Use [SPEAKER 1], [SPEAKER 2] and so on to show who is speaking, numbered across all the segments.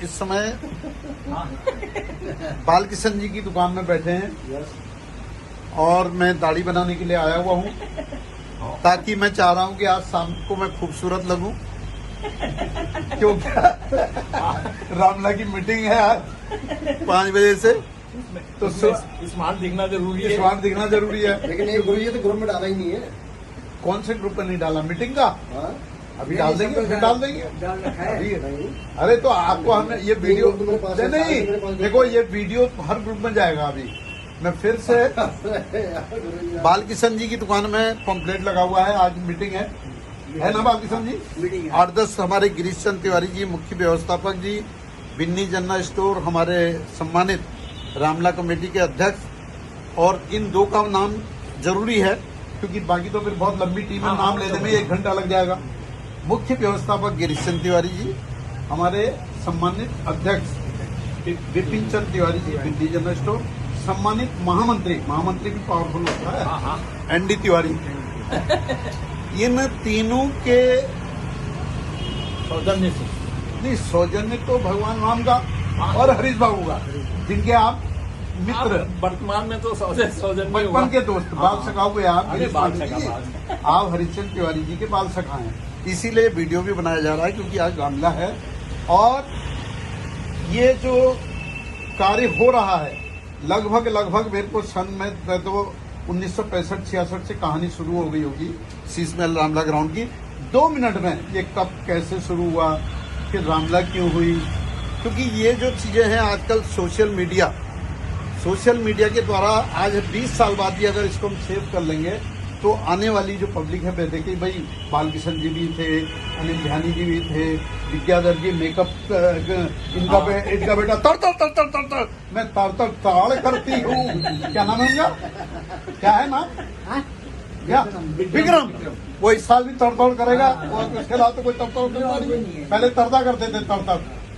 [SPEAKER 1] इस समय बालकिशन जी की दुकान में बैठे हैं और मैं दाढ़ी बनाने के लिए आया हुआ हूँ, ताकि मैं चाह रहा हूँ कि आज शाम को मैं खूबसूरत लगूं, क्योंकि रामला की मीटिंग है आज 5 बजे से, तो
[SPEAKER 2] स्मार्ट दिखना जरूरी है।
[SPEAKER 1] स्मार्ट दिखना जरूरी है।
[SPEAKER 3] लेकिन ये गुरु जी तो ग्रुप में डाला ही नहीं है।
[SPEAKER 1] कौन से ग्रुप में नहीं डाला? मीटिंग का
[SPEAKER 3] हाँ?
[SPEAKER 1] अभी डाल देंगे, फिर डाल देंगे अभी।
[SPEAKER 3] नहीं।
[SPEAKER 1] अरे तो आपको हमने ये वीडियो
[SPEAKER 3] तो मेरे पास है,
[SPEAKER 1] नहीं
[SPEAKER 3] मेरे पास है।
[SPEAKER 1] देखो, ये वीडियो हर ग्रुप में जाएगा। अभी मैं फिर से बालकिशन जी की दुकान में पंपलेट लगा हुआ है, आज मीटिंग है ना बालकिशन जी?
[SPEAKER 3] मीटिंग
[SPEAKER 1] 8-10 हमारे गिरीश चंद्र तिवारी जी, मुख्य व्यवस्थापक जी, बिन्नी जनरल स्टोर, हमारे सम्मानित रामला कमेटी के अध्यक्ष, और इन 2 का नाम जरूरी है क्योंकि बाकी तो फिर बहुत लंबी टीम है, नाम लेने में 1 घंटा लग जाएगा। मुख्य व्यवस्थापक गिरीश चंद्र तिवारी जी, हमारे सम्मानित अध्यक्ष विपिन चंद्र तिवारी जी, बिन्नी जनरल स्टोर, सम्मानित महामंत्री भी पावरफुल होता है, एनडी तिवारी। इन तीनों के
[SPEAKER 2] सौजन्य से
[SPEAKER 1] नहीं, सौजन्य तो भगवान राम का और हरीश बाबू का, जिनके आप मित्र,
[SPEAKER 2] वर्तमान में तो सौजन्य
[SPEAKER 1] बचपन के दोस्त, बाल सखा हुए आप।
[SPEAKER 2] अरे बाल सखा,
[SPEAKER 1] आप हरिश्चंद्र तिवारी जी के बाल सखा हैं, इसीलिए वीडियो भी बनाया जा रहा है क्योंकि आज रामला है। और ये जो कार्य हो रहा है लगभग मेरे को सन में तो 1965-66 से कहानी शुरू हो गई होगी शीशमहल रामला ग्राउंड की। 2 मिनट में ये कब कैसे शुरू हुआ, फिर रामला क्यों हुई, क्योंकि ये जो चीजें हैं आजकल सोशल मीडिया के द्वारा, आज 20 साल बाद भी अगर इसको हम सेव कर लेंगे तो आने वाली जो पब्लिक है वह देखे भाई बालकिशन जी भी थे, अनिल ध्यानी जी भी थे, विद्याधर जी मेकअप, इनका बेटा तर मैं तर ताड़ करती हूँ। क्या नाम है उनका? क्या है नाम? क्या? विक्रम। वो इस साल भी तड़तड़ करेगा, और उसके अलावा तो कोई तड़तड़ करता नहीं। पहले तरदा करते थे,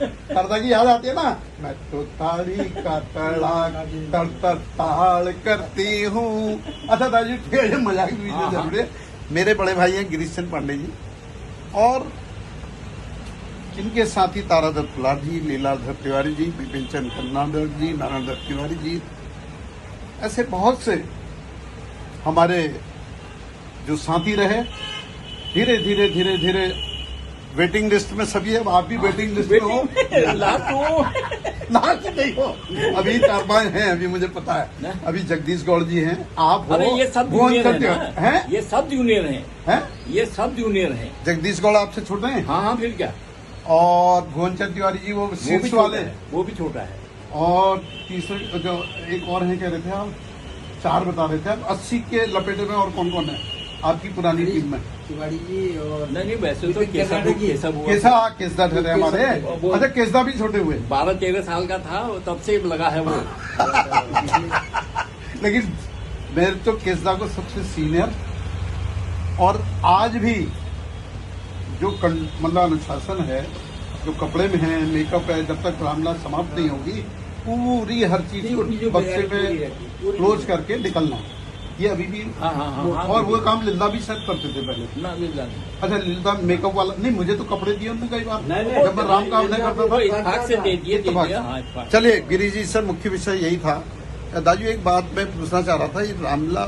[SPEAKER 1] तरदा की याद आती है ना, मैं तो ताड़ी का तड़ ताड़ करती हूँ। अच्छा दादी ठीक है, ये मजाक भी जरूरी है। मेरे बड़े भाई हैं गिरीश चंद्र पांडे जी, और इनके साथी तारादत्त पुलार जी, लीलाधर तिवारी जी, विपिन चंद्र कन्नाडर जी, नारायण दत्त तिवारी जी, ऐसे बहुत से हमारे जो साथी रहे। धीरे धीरे वेटिंग लिस्ट में सभी है, आप भी वेटिंग लिस्ट में हो। लास्ट नहीं हो, अभी 4-5 हैं, अभी मुझे पता है। अभी जगदीश गौड़ जी हैं, आप हो।
[SPEAKER 2] अरे ये सब जूनियर हैं, ये सब जूनियर हैं, ये सब जूनियर हैं।
[SPEAKER 1] जगदीश गौड़ आपसे छोटे हैं?
[SPEAKER 2] हाँ, फिर क्या।
[SPEAKER 1] और भुवनचंद तिवारी जी वो शीर्ष वाले,
[SPEAKER 2] वो भी छोटा है। और
[SPEAKER 1] तीसरे जो एक और है, कह रहे थे आप, 4 बता रहे थे आप। 80 के लपेटे में और कौन कौन है आपकी पुरानी टीम में?
[SPEAKER 3] तिवारी जी और
[SPEAKER 2] नहीं वैसे तो
[SPEAKER 1] केसदा ठहरे हमारे। अच्छा, केसदा भी छोटे हुए?
[SPEAKER 2] 12-13 साल का था, तब से लगा है वो।
[SPEAKER 1] लेकिन मेरे तो केसदा को सबसे सीनियर, और आज भी जो मतलब अनुशासन है, जो कपड़े में है, मेकअप है, जब तक रामला समाप्त नहीं होगी पूरी हर चीज को बक्से में क्लोज करके निकलना, ये अभी भी। और वो काम लिल्ला भी शायद करते थे पहले
[SPEAKER 2] ना, लिल्ला।
[SPEAKER 1] अच्छा, लिल्ला मेकअप वाला नहीं, मुझे तो कपड़े दिए उन्होंने कई बार, जब मैं राम काम नहीं करता था। चलिए गिरीश जी सर, मुख्य विषय यही था। दाजू एक बात मैं पूछना चाह रहा था, ये रामला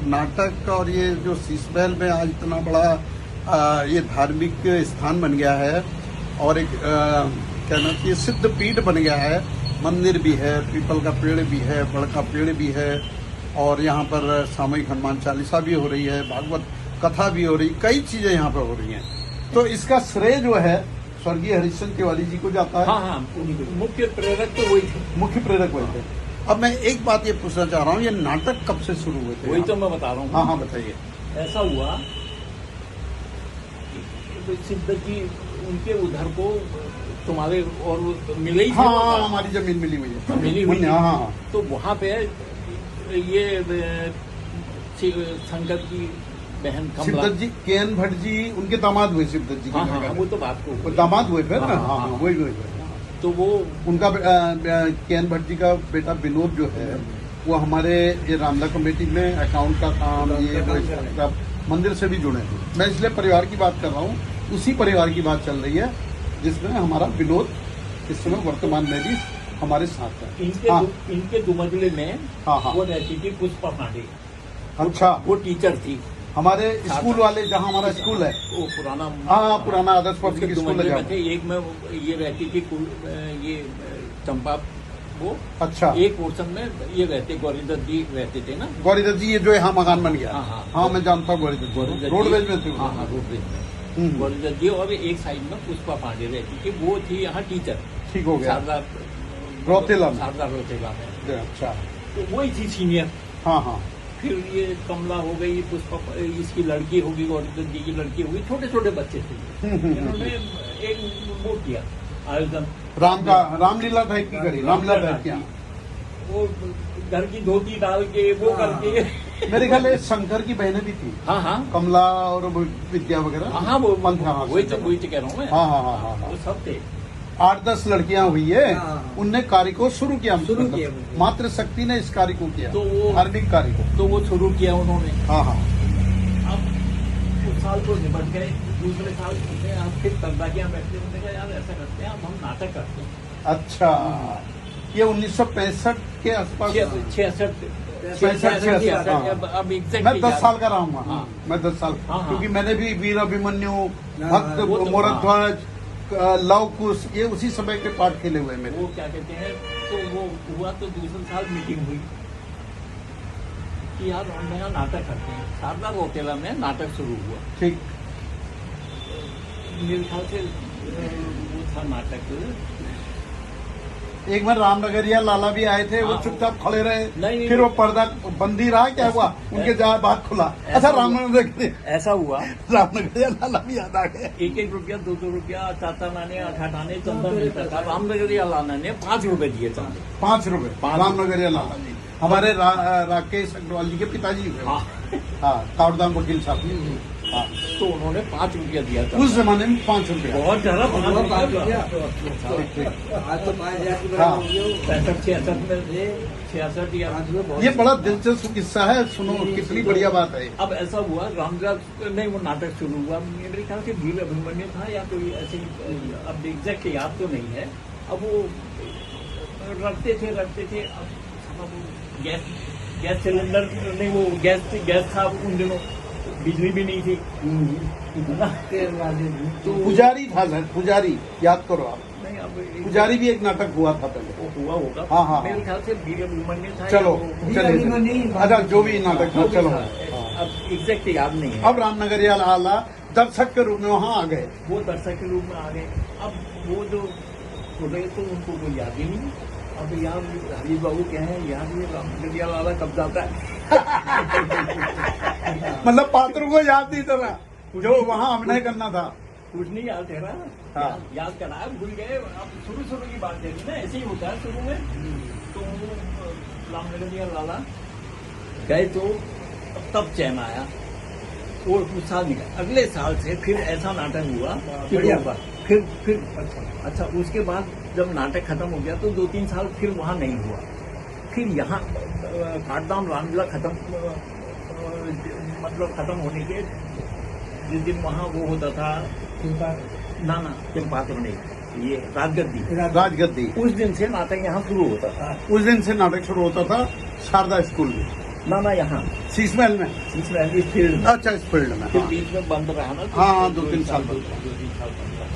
[SPEAKER 1] नाटक और ये जो शीशमहल में आज इतना बड़ा ये धार्मिक स्थान बन गया है, और एक कहना चाहिए सिद्ध पीठ बन गया है, मंदिर भी है, पीपल का पेड़ भी है, बड़ का पेड़ भी है, और यहाँ पर सामूहिक हनुमान चालीसा भी हो रही है, भागवत कथा भी हो रही, कई चीजें यहाँ पर हो रही हैं। तो इसका श्रेय जो है स्वर्गीय हरिश्चंद्र तिवारी जी को जाता है।
[SPEAKER 2] हाँ, मुख्य प्रेरक तो वही थे,
[SPEAKER 1] मुख्य प्रेरक वही थे। अब मैं एक बात ये पूछना चाह रहा हूँ, ये नाटक कब से शुरू हुए थे?
[SPEAKER 2] वही तो मैं बता रहा हूँ।
[SPEAKER 1] हाँ, बताइए।
[SPEAKER 2] ऐसा हुआ सिद्ध जी उनके उधर को तुम्हारे और मिले ही थे।
[SPEAKER 1] हाँ, हमारी जमीन मिली हुई है,
[SPEAKER 2] मिली हुई।
[SPEAKER 1] हाँ,
[SPEAKER 2] तो वहाँ पे ये शंकर की बहन
[SPEAKER 1] शिवदत्त जी, केएन भट्ट जी उनके दामाद हुए, शिवदत्त जी।
[SPEAKER 2] हाँ, वो तो बात को
[SPEAKER 1] दामाद हुए फिर ना। हाँ, वही।
[SPEAKER 2] तो वो
[SPEAKER 1] उनका केएन भट्ट जी का बेटा विनोद जो है, वो हमारे ये रामला कमेटी में अकाउंट का काम, ये मंदिर से भी जुड़े हैं। मैं इसलिए परिवार की बात कर रहा हूँ, उसी परिवार की बात चल रही है जिसमें हमारा विनोद इस समय वर्तमान में भी हमारे साथ है।
[SPEAKER 2] इनके
[SPEAKER 1] हाँ,
[SPEAKER 2] इनके दुमजले में
[SPEAKER 1] हाँ, हाँ।
[SPEAKER 2] वो रहती थी पुष्पा पांडे।
[SPEAKER 1] अच्छा,
[SPEAKER 2] वो टीचर थी।
[SPEAKER 1] हमारे स्कूल वाले जहाँ हमारा स्कूल है,
[SPEAKER 2] वो पुराना,
[SPEAKER 1] हाँ, पुराना आदर्श
[SPEAKER 2] उसके
[SPEAKER 1] पब्लिक स्कूल
[SPEAKER 2] दुमजले
[SPEAKER 1] है
[SPEAKER 2] में थे।
[SPEAKER 1] जहाँ।
[SPEAKER 2] एक में ये रहती थी ये चंपा, वो
[SPEAKER 1] अच्छा,
[SPEAKER 2] एक पोर्शन में ये रहते गौरीदत्त जी रहते थे ना।
[SPEAKER 1] गौरीदत्त जी, ये जो यहाँ मकान बन गया।
[SPEAKER 2] हाँ, हाँ।
[SPEAKER 1] हाँ, मैं जानता हूँ गौरीदत्त
[SPEAKER 2] गौरीदत्त
[SPEAKER 1] जी,
[SPEAKER 2] जी-
[SPEAKER 1] रोडवेज में थे वो।
[SPEAKER 2] हाँ हाँ, रोडवेज में
[SPEAKER 1] हम्म,
[SPEAKER 2] गौरीदत्त जी। और एक साइड में पुष्पा पांडे रहती थी, वो थी यहाँ टीचर।
[SPEAKER 1] ठीक हो गया।
[SPEAKER 2] शारदा
[SPEAKER 1] रौतेला में।
[SPEAKER 2] शारदा रौतेला में।
[SPEAKER 1] अच्छा,
[SPEAKER 2] तो वही थी सीनियर।
[SPEAKER 1] हाँ, हाँ,
[SPEAKER 2] फिर ये कमला हो गई, पुष्पा, इसकी लड़की होगी, गौरीदत्त जी की लड़की होगी। छोटे छोटे बच्चे थे। इन्होंने एक वो किया आयोजन,
[SPEAKER 1] रामलीला टाइप की करी, रामलीला टाइप की।
[SPEAKER 2] वो घर की धोती डाल के वो करके।
[SPEAKER 1] मेरे ख्याल में शंकर की बहनें भी थी,
[SPEAKER 2] हाँ हाँ
[SPEAKER 1] कमला और वो विद्या वगैरह।
[SPEAKER 2] हाँ, वो
[SPEAKER 1] पंथ, हाँ,
[SPEAKER 2] वही
[SPEAKER 1] शंकर।
[SPEAKER 2] तो कह रहा हूँ मैं।
[SPEAKER 1] हाँ, हाँ, हाँ, हाँ, हाँ।
[SPEAKER 2] वो सब थे।
[SPEAKER 1] 8-10 लड़कियां हुई है,
[SPEAKER 3] हाँ।
[SPEAKER 1] उनने कार्य को शुरू किया।
[SPEAKER 3] शुरू
[SPEAKER 1] मतलब
[SPEAKER 3] किया।
[SPEAKER 1] मातृ शक्ति ने इस कार्य को किया,
[SPEAKER 2] तो वो-
[SPEAKER 1] धार्मिक कार्य को।
[SPEAKER 2] तो वो शुरू किया उन्होंने।
[SPEAKER 1] हाँ, हाँ,
[SPEAKER 2] अब उस साल तो निपट गए। दूसरे साल उन्होंने आप फिर तर्दाकियां बैठते, उन्होंने कहा यार ऐसा करते हैं, अब हम नाटक करते हैं।
[SPEAKER 1] अच्छा, ये 1965 के आसपास।
[SPEAKER 2] 66
[SPEAKER 1] 66, हाँ।
[SPEAKER 2] अब एग्जैक्ट
[SPEAKER 1] मैं 10 साल का रहा हूँ।
[SPEAKER 2] हाँ।
[SPEAKER 1] मैं 10 साल,
[SPEAKER 2] हाँ, हाँ।
[SPEAKER 1] क्योंकि मैंने भी वीर अभिमन्यु,
[SPEAKER 3] हाँ,
[SPEAKER 1] भक्त
[SPEAKER 2] वो तो-
[SPEAKER 1] मोरध्वज, लव कुश, ये उसी समय के पाठ खेले हुए हैं मेरे।
[SPEAKER 2] वो क्या कहते हैं, तो वो हुआ तो दूसरे साल मीटिंग हुई कि यार हम नया नाटक करते हैं। शारदा रौतेला में नाटक शुरू हुआ।
[SPEAKER 1] ठीक,
[SPEAKER 2] मेरे ख्याल से वो था नाटक।
[SPEAKER 1] एक बार रामनगरिया लाला भी आए थे, वो
[SPEAKER 2] हाँ।
[SPEAKER 1] चुपचाप खड़े रहे।
[SPEAKER 2] नहीं,
[SPEAKER 1] फिर वो पर्दा बंदी रहा, क्या हुआ, उनके जहाँ बात खुला। अच्छा,
[SPEAKER 2] ऐसा हुआ।
[SPEAKER 1] रामनगरिया
[SPEAKER 2] ऐसा हुआ,
[SPEAKER 1] लाला भी याद आ गए।
[SPEAKER 2] 1-1 रुपया 2-2 रुपया चाचा नाने 8-8 चंदा मिलता था। रामनगरिया लाला ने 5 रुपए दिए चंदे।
[SPEAKER 1] 5 रुपए
[SPEAKER 2] 5
[SPEAKER 1] रामनगरिया लाला जी, हमारे राकेश अग्रवाल जी के पिताजी हुए।
[SPEAKER 2] हाँ,
[SPEAKER 1] हाँ, कावड़दान वकील साहब। हाँ,
[SPEAKER 2] तो उन्होंने 5 रुपया दिया था।
[SPEAKER 1] उस जमाने में 5 रुपया।
[SPEAKER 2] बहुत ज्यादा, 5
[SPEAKER 3] बहुत बात
[SPEAKER 2] रुपया।
[SPEAKER 3] किया। आज तो 5,000 की
[SPEAKER 1] हाँ।
[SPEAKER 3] हो गई।
[SPEAKER 2] 65-66 में थे, 66 या
[SPEAKER 3] आज में बहुत-
[SPEAKER 1] ये बड़ा दिलचस्प किस्सा है, सुनो, कितनी बढ़िया बात है।
[SPEAKER 2] अब ऐसा हुआ, रामदास नहीं, वो नाटक शुरू हुआ। मेरे ख्याल से वीर अभिमन्यु था या कोई ऐसे, अब एग्जैक्ट याद तो नहीं है। अब वो रखते थे। अब वो गैस सिलेंडर नहीं, वो गैस था उन दिनों, बिजली भी नहीं थी, है ना?
[SPEAKER 3] तेल वाले भी।
[SPEAKER 2] तो
[SPEAKER 1] पुजारी था सर, पुजारी, याद करो आप।
[SPEAKER 2] नहीं, अब
[SPEAKER 1] पुजारी भी एक नाटक हुआ था पहले।
[SPEAKER 2] वो हुआ होगा।
[SPEAKER 1] हाँ, हाँ,
[SPEAKER 2] मेरे ख्याल से वीर अभिमन्यु था।
[SPEAKER 1] चलो,
[SPEAKER 2] या वो-
[SPEAKER 3] वीर अभिमन्यु
[SPEAKER 1] चलिए,
[SPEAKER 3] ही
[SPEAKER 1] अच्छा, जो भी नाटक था,
[SPEAKER 2] जो भी
[SPEAKER 1] चलो।
[SPEAKER 2] था।
[SPEAKER 1] हाँ।
[SPEAKER 2] अब एग्जैक्ट याद नहीं है।
[SPEAKER 1] अब रामनगरिया लाला दर्शक के रूप में वहाँ आ गए।
[SPEAKER 2] वो दर्शक के रूप में आ गए। अब वो जो छोटे तो उनको कोई याद ही नहीं। अब यार हरीश बाबू क्या है यार, ये रामनगरिया वाला कब जाता है।
[SPEAKER 1] मतलब पात्रों को याद नहीं था जो वहाँ अभिनय करना था।
[SPEAKER 2] कुछ नहीं याद है ना।
[SPEAKER 1] हाँ।
[SPEAKER 2] याद कराया, भूल गए। अब शुरू की बात है ना, ऐसे ही होता है शुरू में। तो वो रामनगरिया लाला गए तो तब चैन आया। और उस साल निकला, अगले साल से फिर ऐसा नाटक हुआ कि
[SPEAKER 3] बढ़िया।
[SPEAKER 2] होगा। फिर अच्छा, उसके बाद जब नाटक खत्म हो गया तो 2-3 साल फिर वहाँ नहीं हुआ। फिर यहाँ काटदाम रामलीला खत्म, मतलब खत्म होने के जिस दिन वहाँ वो होता था, ना पात्र नहीं, ये राजगद्दी,
[SPEAKER 1] राजगद्दी,
[SPEAKER 2] उस दिन से नाटक यहाँ शुरू होता था।
[SPEAKER 1] उस दिन से नाटक शुरू होता था शारदा स्कूल में,
[SPEAKER 2] ना यहाँ
[SPEAKER 1] शीश महल में।
[SPEAKER 2] इसमें इस फील्ड,
[SPEAKER 1] अच्छा, इस फील्ड में।
[SPEAKER 2] फिर
[SPEAKER 1] हाँ।
[SPEAKER 2] बीच में बंद रहा ना।
[SPEAKER 1] हाँ, 2-3 साल बंद रहा।
[SPEAKER 2] 2-3 साल बंद रहा।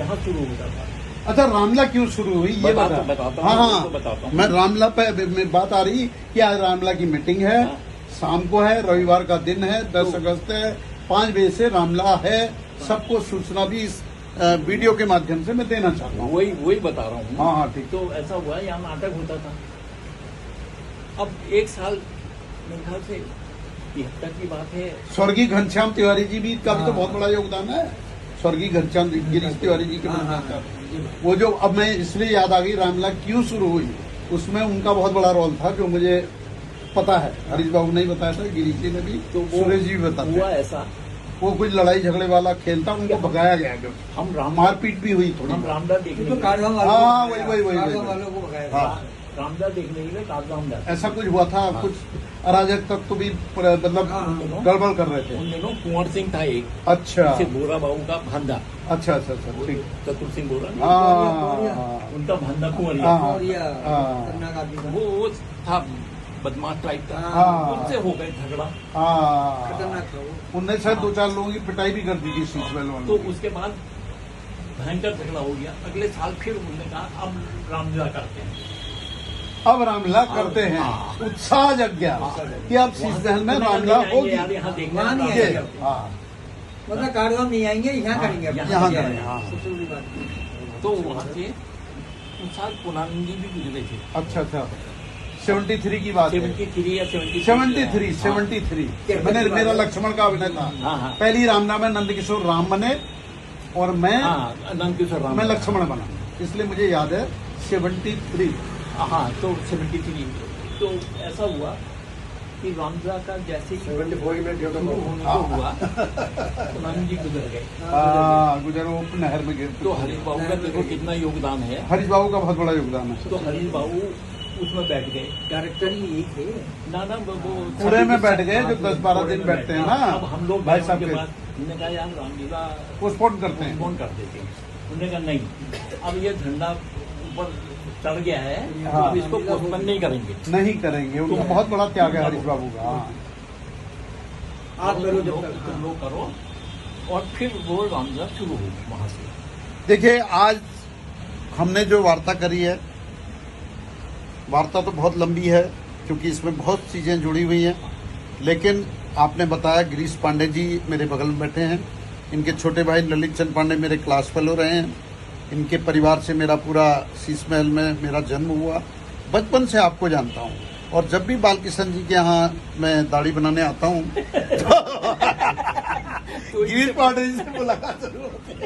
[SPEAKER 2] यहाँ शुरू होता था।
[SPEAKER 1] अच्छा, रामला क्यों शुरू हुई ये
[SPEAKER 2] बताता
[SPEAKER 1] बता।
[SPEAKER 2] हूँ,
[SPEAKER 1] हाँ,
[SPEAKER 2] तो बताता हूँ।
[SPEAKER 1] मैं रामला पे में बात आ रही कि आज रामला की मीटिंग है,
[SPEAKER 2] हाँ।
[SPEAKER 1] शाम को है, रविवार का दिन है, 10 अगस्त है, 5 बजे से रामला है। सबको सूचना भी इस वीडियो के माध्यम से मैं देना चाहता हूँ।
[SPEAKER 2] वही बता रहा हूँ।
[SPEAKER 1] हाँ, हाँ, ठीक।
[SPEAKER 2] तो ऐसा हुआ, यहाँ नाटक होता था। अब एक साल मेरे ख्याल से 73 की बात है।
[SPEAKER 1] स्वर्गीय घनश्याम तिवारी जी भी का भी तो
[SPEAKER 3] हाँ।
[SPEAKER 1] बहुत बड़ा योगदान है। स्वर्गीय घनश्याम गिरीश तिवारी जी के
[SPEAKER 3] हाँ,
[SPEAKER 1] बड़े
[SPEAKER 3] हाँ,
[SPEAKER 1] योगदान। वो जो अब मैं इसलिए याद आ गई रामला क्यों शुरू हुई, उसमें उनका बहुत बड़ा रोल था जो मुझे पता है। हरीश बाबू ने ही बताया था, गिरीश जी ने भी,
[SPEAKER 2] तो वो
[SPEAKER 1] सुरेश जी भी बताते
[SPEAKER 2] हुआ
[SPEAKER 1] हैं।
[SPEAKER 2] ऐसा,
[SPEAKER 1] वो कुछ लड़ाई झगड़े वाला खेल था, उनको भगाया गया, जो
[SPEAKER 2] हम
[SPEAKER 1] मारपीट भी हुई थोड़ी।
[SPEAKER 2] हम रामदा देखने
[SPEAKER 3] तो
[SPEAKER 2] गए।
[SPEAKER 3] काटवाम वालों
[SPEAKER 1] हाँ,
[SPEAKER 3] को
[SPEAKER 1] वही,
[SPEAKER 3] भगाया,
[SPEAKER 1] वही।
[SPEAKER 3] काटवाम वालों को भगाया।
[SPEAKER 1] हाँ।
[SPEAKER 2] रामदा देखने के लिए काटदाम जाते।
[SPEAKER 1] ऐसा कुछ हुआ था।
[SPEAKER 2] हाँ।
[SPEAKER 1] कुछ अराजक तत्व तो भी मतलब
[SPEAKER 3] हाँ, हाँ।
[SPEAKER 1] गड़बड़ कर रहे थे।
[SPEAKER 2] उन दिनों कुंवर सिंह था एक,
[SPEAKER 1] अच्छा,
[SPEAKER 2] से बोरा बाबू का भांजा।
[SPEAKER 1] अच्छा अच्छा अच्छा ठीक।
[SPEAKER 2] चतुर सिंह बोल रहा
[SPEAKER 1] हाँ
[SPEAKER 2] उनका भांडा कुंवरिया
[SPEAKER 1] हाँ।
[SPEAKER 3] और ये
[SPEAKER 1] हाँ।
[SPEAKER 3] खतरनाक आदमी था।
[SPEAKER 2] वो था बदमाश टाइप का,
[SPEAKER 1] हाँ।
[SPEAKER 2] उनसे हो गए झगड़ा।
[SPEAKER 1] हाँ
[SPEAKER 3] खतरनाक था वो।
[SPEAKER 1] उनने शायद 2-4 लोगों की पिटाई भी कर दी थी सीट बेल्ट
[SPEAKER 2] तो
[SPEAKER 1] वालों की।
[SPEAKER 2] उसके बाद भयंकर झगड़ा हो गया। अगले साल फिर उन्होंने कहा अब रामलीला करते हैं।
[SPEAKER 1] अब रामलीला करते हैं,
[SPEAKER 2] हाँ।
[SPEAKER 1] उत्साह जग गया कि अब शीश महल में रामलीला होगी।
[SPEAKER 2] यार यहाँ देखना
[SPEAKER 3] वहाँ नहीं
[SPEAKER 1] ये
[SPEAKER 3] आएंगे।
[SPEAKER 1] हाँ
[SPEAKER 3] मतलब कारगाम नहीं आएंगे, यहाँ
[SPEAKER 2] हाँ,
[SPEAKER 3] करेंगे।
[SPEAKER 2] यहाँ
[SPEAKER 1] करेंगे, हाँ।
[SPEAKER 3] सबसे बड़ी बात।
[SPEAKER 2] तो वहाँ से उस साल पूर्णानंद जी भी गुजरे थे।
[SPEAKER 1] अच्छा अच्छा 73 की बात है।
[SPEAKER 2] 73 या
[SPEAKER 1] 73 मैंने मेरा लक्ष्मण का अभिनय था।
[SPEAKER 2] हाँ, हाँ।
[SPEAKER 1] पहली रामलीला में नंदकिशोर राम बने और मैं
[SPEAKER 2] हाँ नंदकिशोर राम
[SPEAKER 1] मैं लक्ष्मण बना, इसलिए मुझे याद है 73।
[SPEAKER 2] हाँ तो 73 तो ऐसा हुआ कि रामलीला का जैसे ही शुरू होने को हुआ पूर्णानंद जी गुजर गए।
[SPEAKER 1] गुजर वो नहर में गिर।
[SPEAKER 2] तो हरीश बाबू का देखो कितना योगदान है।
[SPEAKER 1] हरीश बाबू का बहुत बड़ा योगदान है।
[SPEAKER 2] तो हरीश बाबू उसमें बैठ गए।
[SPEAKER 3] डायरेक्टर ही यही थे।
[SPEAKER 2] ना वो
[SPEAKER 1] पूरे में बैठ गए, जो 10-12 दिन बैठते हैं ना।
[SPEAKER 2] अब हम लोग
[SPEAKER 1] भाई
[SPEAKER 2] भाई
[SPEAKER 1] साहब
[SPEAKER 2] के
[SPEAKER 1] के
[SPEAKER 2] बाद हमने कहा यार रामलीला
[SPEAKER 1] पोस्टपोन करते हैं।
[SPEAKER 2] फोन कर देते हैं। उन्होंने कहा नहीं, अब ये झंडा ऊपर चढ़ गया है तो
[SPEAKER 1] हाँ।
[SPEAKER 2] अब इसको पोस्टपोन नहीं करेंगे।
[SPEAKER 1] नहीं करेंगे, उनका बहुत बड़ा त्याग है हरीश बाबू का। हाँ।
[SPEAKER 3] आप करो जब
[SPEAKER 2] लोग
[SPEAKER 3] तक।
[SPEAKER 2] तुम लोग करो और फिर वो रामलीला शुरू होगी वहां से।
[SPEAKER 1] देखिए आज हमने जो वार्ता करी है, वार्ता तो बहुत लंबी है क्योंकि इसमें बहुत चीजें जुड़ी हुई हैं, लेकिन आपने बताया गिरीश पांडे जी मेरे बगल में बैठे हैं। इनके छोटे भाई ललित चंद पांडे मेरे क्लास फेलो रहे हैं। इनके परिवार से मेरा पूरा शीश महल में मेरा जन्म हुआ। बचपन से आपको जानता हूँ और जब भी बालकिशन जी के यहाँ मैं दाढ़ी बनाने आता हूँ तो गिरीश पांडे जी से मुलाकात जरूर होती है,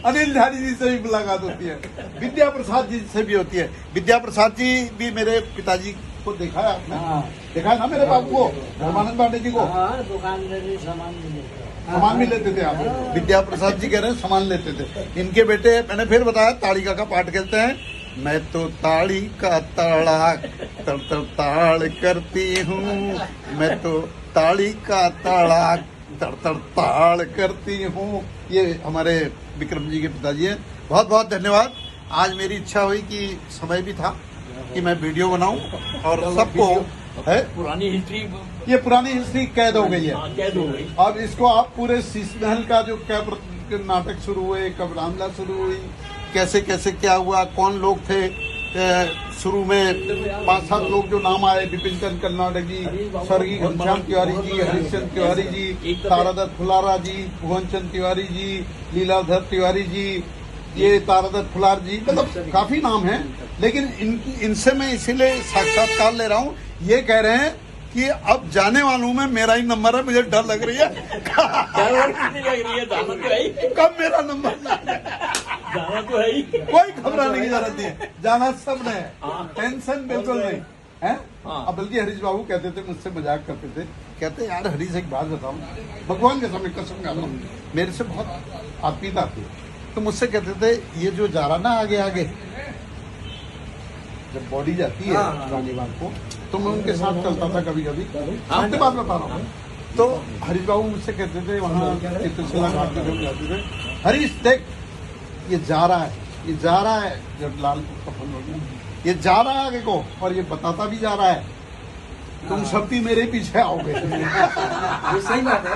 [SPEAKER 1] अनिल झारी जी से भी मुलाकात होती है, विद्या प्रसाद जी से भी होती है। विद्या प्रसाद जी भी मेरे पिताजी को देखा है आपने? देखा है ना मेरे बाबू को, धर्मानंद पांडे जी को।
[SPEAKER 3] हाँ, दुकान में सामान भी लेते हैं।
[SPEAKER 1] सामान भी लेते थे आप। विद्या प्रसाद जी कह रहे हैं सामान लेते थे। इनके बेटे मैंने फिर बताया ताड़िका का पाठ खेलते हैं। मैं तो ताड़ी का ताड़ा तड़ तड़ ताड़ करती हूँ, मैं तो ताड़ी का ताड़ा तड़ तड़ ताड़ करती हूँ। ये हमारे विक्रम जी के पिताजी हैं। बहुत बहुत धन्यवाद। आज मेरी इच्छा हुई कि समय भी था कि मैं वीडियो बनाऊं और सबको है।
[SPEAKER 2] पुरानी हिस्ट्री
[SPEAKER 1] ये पुरानी हिस्ट्री कैद हो गई है।
[SPEAKER 2] कैद हो गई।
[SPEAKER 1] अब इसको आप पूरे शीश महल का जो क्या नाटक शुरू हुए, कब रामलीला शुरू हुई, कैसे कैसे क्या हुआ, कौन लोग थे, शुरू में 5-7 लोग जो नाम आए, विपिन चंद कर्नाटक जी, स्वर्गीय घनश्याम तिवारी जी, हरिश्चंद्र तिवारी जी, तारादत्त फुलारा जी, भुवन चंद तिवारी जी, लीलाधर तिवारी जी, ये तारादत्त फुलार जी, मतलब काफी नाम है। लेकिन इनसे मैं इसीलिए साक्षात्कार ले रहा हूँ। ये कह रहे हैं कि अब जाने वालों में मेरा ही नंबर है, मुझे डर लग रही है
[SPEAKER 2] कितनी लग रही है, जाना तो है ही।
[SPEAKER 1] कब मेरा नंबर
[SPEAKER 2] जाना तो है ही।
[SPEAKER 1] कोई घबराने की जरूरत नहीं है, जाना सब ने है,
[SPEAKER 2] हाँ।
[SPEAKER 1] टेंशन बिल्कुल नहीं है।
[SPEAKER 2] हाँ।
[SPEAKER 1] अब बल्कि हरीश बाबू कहते थे, मुझसे मजाक करते थे, कहते यार हरीश एक बात बताऊं, भगवान के सामने कसम खा रहा हूं, मेरे से बहुत आत्मीयता थी। तो मुझसे कहते थे ये जो जा रहा ना आगे आगे, जब बॉडी जाती है
[SPEAKER 3] हाँ।
[SPEAKER 1] रानीबाग को, तो मैं उनके साथ चलता था कभी कभी।
[SPEAKER 2] हाँ।
[SPEAKER 1] आपके बात बता रहा हूँ। तो हरीश बाबू मुझसे कहते थे वहाँ चित्रशिला घाट पे जब जाते थे, हरीश देख ये जा रहा है, ये जा रहा है। जब लाल कफन हो गया, ये जा रहा है आगे को और ये बताता भी जा रहा है, तुम सब भी मेरे पीछे आओगे।
[SPEAKER 3] ये सही बात है,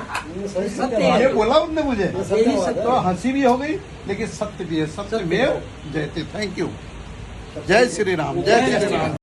[SPEAKER 3] सत्य है।
[SPEAKER 1] ये बोला उनने मुझे,
[SPEAKER 3] यही सत्य
[SPEAKER 1] तो हंसी भी हो गई लेकिन सत्य भी है। सत्यमेव जयते। Thank you. जय श्री राम, जय श्री राम।